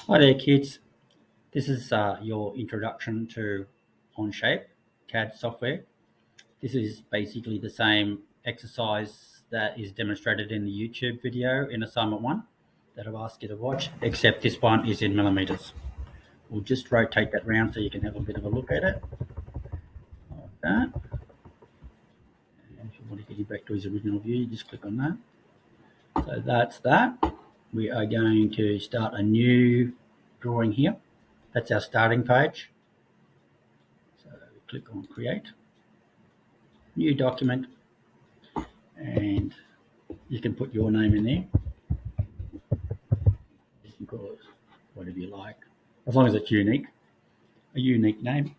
Hi there, kids. This is your introduction to Onshape CAD software. This is basically the same exercise that is demonstrated in the YouTube video in assignment 1 that I've asked you to watch, except this one is in millimeters. We'll just rotate that round so you can have a bit of a look at it, like that. And if you want to get it back to his original view, you just click on that. So that's that. We are going to start a new drawing here. That's our starting page. So click on create, new document, and you can put your name in there. You can call it whatever you like, as long as it's unique, a unique name.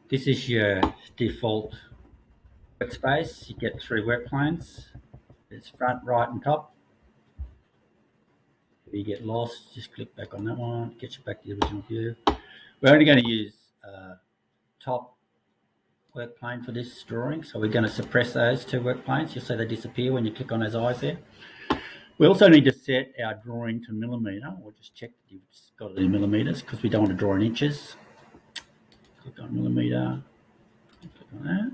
This is your default workspace. You get 3 work planes. It's front, right, and top. If you get lost, just click back on that one, get you back to the original view. We're only going to use top work plane for this drawing, so we're going to suppress those 2 work planes. You'll see they disappear when you click on those eyes there. We also need to set our drawing to millimetre. We'll just check that you've got it in millimetres because we don't want to draw in inches. Click on millimetre, click on that.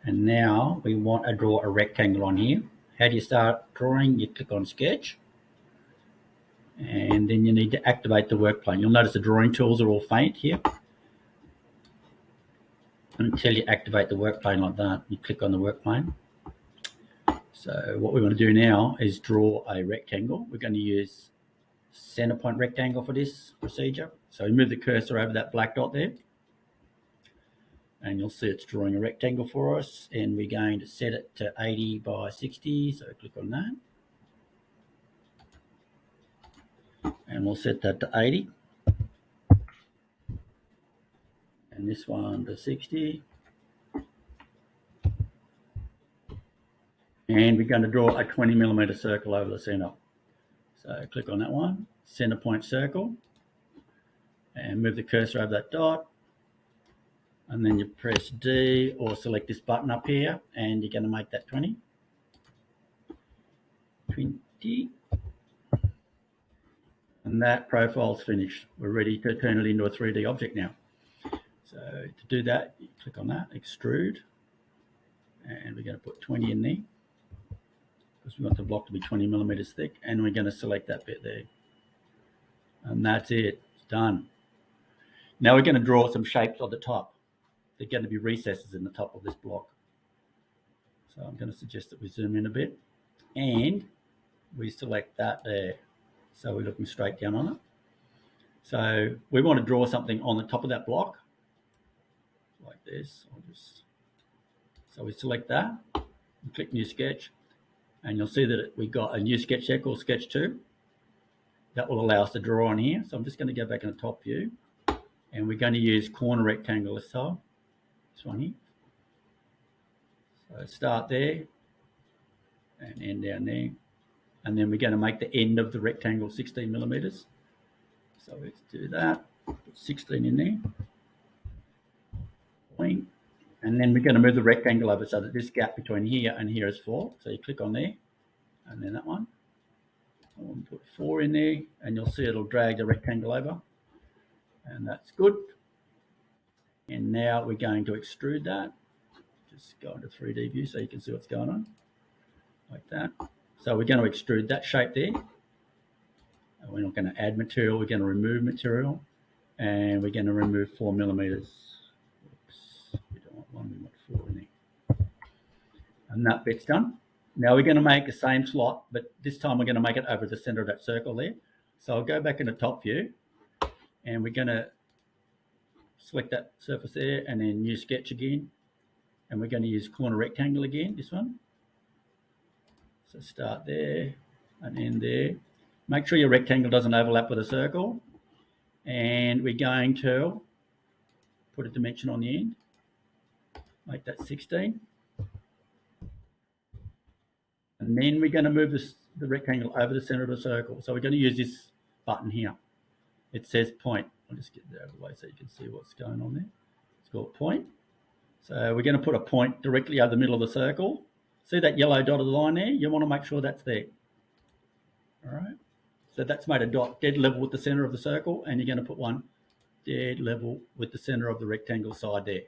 And now we want to draw a rectangle on here. How do you start drawing? You click on sketch, and then you need to activate the work plane. You'll notice the drawing tools are all faint here. Until you activate the work plane like that, you click on the work plane. So what we want to do now is draw a rectangle. We're going to use center point rectangle for this procedure. So we move the cursor over that black dot there, and you'll see it's drawing a rectangle for us, and we're going to set it to 80 by 60. So click on that, and we'll set that to 80, and this one to 60. And we're going to draw a 20 millimeter circle over the center. So click on that one, center point circle, and move the cursor over that dot. And then you press D or select this button up here, and you're going to make that 20. 20. And that profile's finished. We're ready to turn it into a 3D object now. So to do that, you click on that, extrude, and we're going to put 20 in there because we want the block to be 20 millimeters thick, and we're going to select that bit there. And that's it, it's done. Now we're going to draw some shapes on the top. They're going to be recesses in the top of this block. So I'm going to suggest that we zoom in a bit, and we select that there. So we're looking straight down on it. So we want to draw something on the top of that block, like this. So we select that, and click New Sketch, and you'll see that we got a new sketch there called Sketch 2. That will allow us to draw on here. So I'm just going to go back in the top view, and we're going to use corner rectangle this time. This one here. So start there and end down there. And then we're going to make the end of the rectangle 16 millimeters. So let's do that. Put 16 in there. Point. And then we're going to move the rectangle over so that this gap between here and here is 4. So you click on there, and then that one. I want to put 4 in there, and you'll see it'll drag the rectangle over. And that's good. And now we're going to extrude that. Just go into 3D view so you can see what's going on, like that. So we're going to extrude that shape there. And we're not going to add material, we're going to remove material, and we're going to remove 4 millimeters. Oops, we don't want 1, we want 4 in there. And that bit's done. Now we're going to make the same slot, but this time we're going to make it over the center of that circle there. So I'll go back in the top view, and we're going to select that surface there, and then New Sketch again. And we're going to use corner rectangle again, this one. So start there and end there. Make sure your rectangle doesn't overlap with a circle. And we're going to put a dimension on the end. Make that 16. And then we're going to move the rectangle over the center of the circle. So we're going to use this button here. It says point. I'll just get that out of the way so you can see what's going on there. It's called point. So we're going to put a point directly over the middle of the circle. See that yellow dotted line there? You want to make sure that's there. All right. So that's made a dot dead level with the center of the circle, and you're going to put one dead level with the center of the rectangle side there.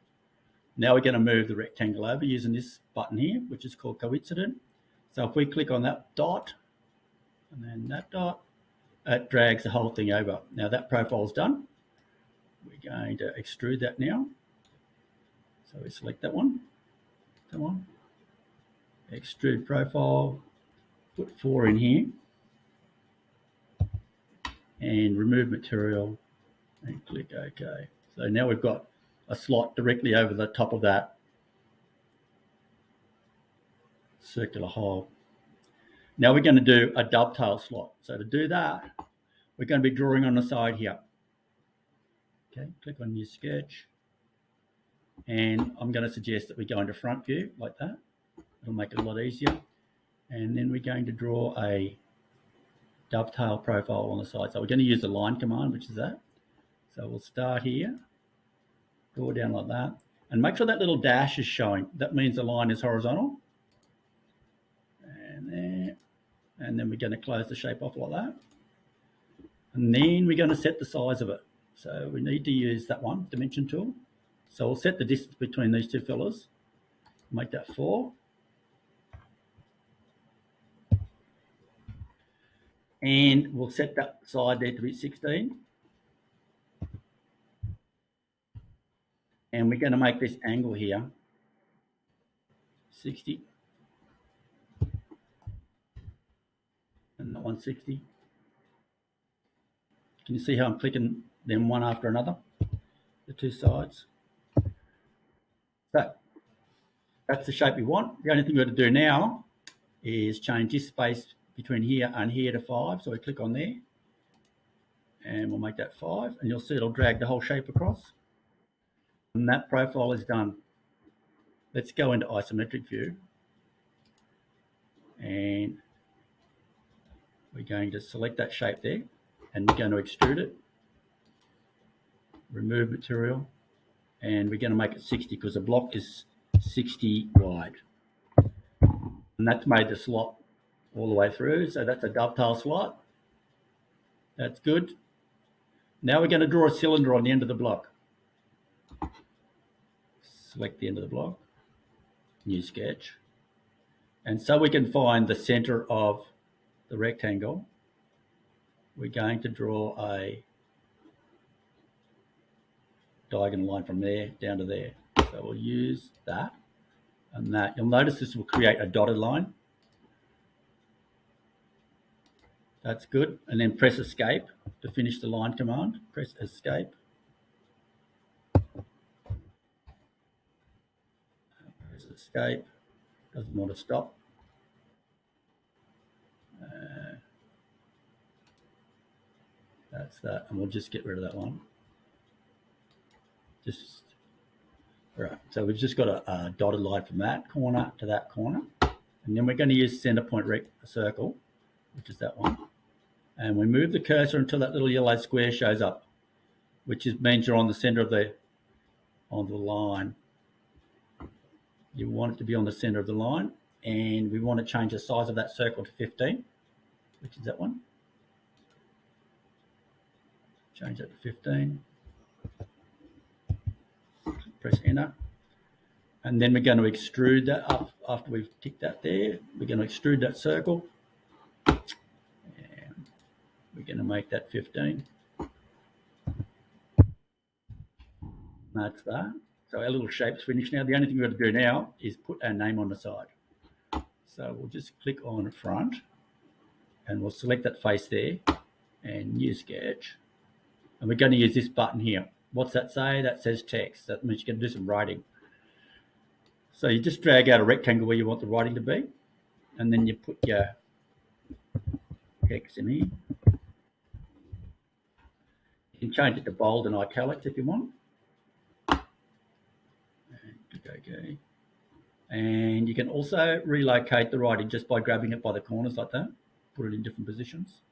Now we're going to move the rectangle over using this button here, which is called Coincident. So if we click on that dot and then that dot, it drags the whole thing over. Now that profile is done. We're going to extrude that now. So we select that one, extrude profile, put 4 in here, and remove material, and click OK. So now we've got a slot directly over the top of that circular hole. Now we're going to do a dovetail slot. So to do that, we're going to be drawing on the side here. Okay, click on New Sketch. And I'm going to suggest that we go into front view like that. It'll make it a lot easier. And then we're going to draw a dovetail profile on the side. So we're going to use the line command, which is that. So we'll start here, draw down like that, and make sure that little dash is showing. That means the line is horizontal. And there. And then we're going to close the shape off like that. And then we're going to set the size of it. So we need to use that one, dimension tool. So we'll set the distance between these two fellas. Make that 4. And we'll set that side there to be 16. And we're going to make this angle here 60. And that 160. Can you see how I'm clicking them one after another? The two sides. So that's the shape we want. The only thing we've got to do now is change this space between here and here to 5. So we click on there and we'll make that 5, and you'll see it'll drag the whole shape across. And that profile is done. Let's go into isometric view, and we're going to select that shape there, and we're going to extrude it, remove material, and we're going to make it 60 because the block is 60 wide. And that's made the slot all the way through. So that's a dovetail slot. That's good. Now we're going to draw a cylinder on the end of the block. Select the end of the block, New Sketch. And so we can find the center of the rectangle. We're going to draw a diagonal line from there down to there. So we'll use that and that. You'll notice this will create a dotted line. That's good. And then press Escape to finish the line command. Press Escape. Press Escape. Doesn't want to stop. That's that. And we'll just get rid of that one. Just right. So we've just got a dotted line from that corner to that corner. And then we're going to use center point circle, which is that one. And we move the cursor until that little yellow square shows up, which means you're on the center of the line. You want it to be on the center of the line, and we want to change the size of that circle to 15, which is that one. Change that to 15. Press Enter. And then we're going to extrude that up after we've ticked that there. We're going to extrude that circle. And we're going to make that 15. That's that. So our little shape's finished now. The only thing we've got to do now is put our name on the side. So we'll just click on front and we'll select that face there and New Sketch. And we're going to use this button here. What's that say? That says text. That means you're going to do some writing. So you just drag out a rectangle where you want the writing to be, and then you put your text in here. You can change it to bold and italics if you want. And click OK. And you can also relocate the writing just by grabbing it by the corners like that. Put it in different positions.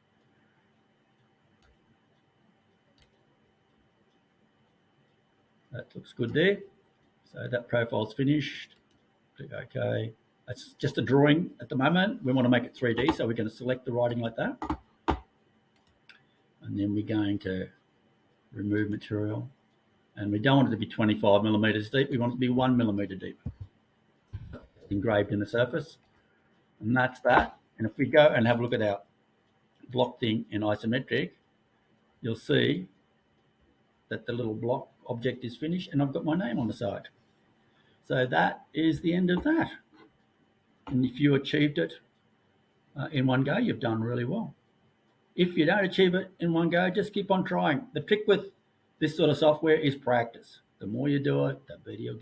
That looks good there. So that profile's finished. Click OK. It's just a drawing at the moment. We want to make it 3D, so we're going to select the writing like that. And then we're going to remove material. And we don't want it to be 25 millimeters deep. We want it to be 1 millimeter deep, engraved in the surface. And that's that. And if we go and have a look at our block thing in isometric, you'll see that the little block object is finished and I've got my name on the side. So that is the end of that. And if you achieved it in one go, you've done really well. If you don't achieve it in one go, just keep on trying. The trick with this sort of software is practice. The more you do it, the better you'll get.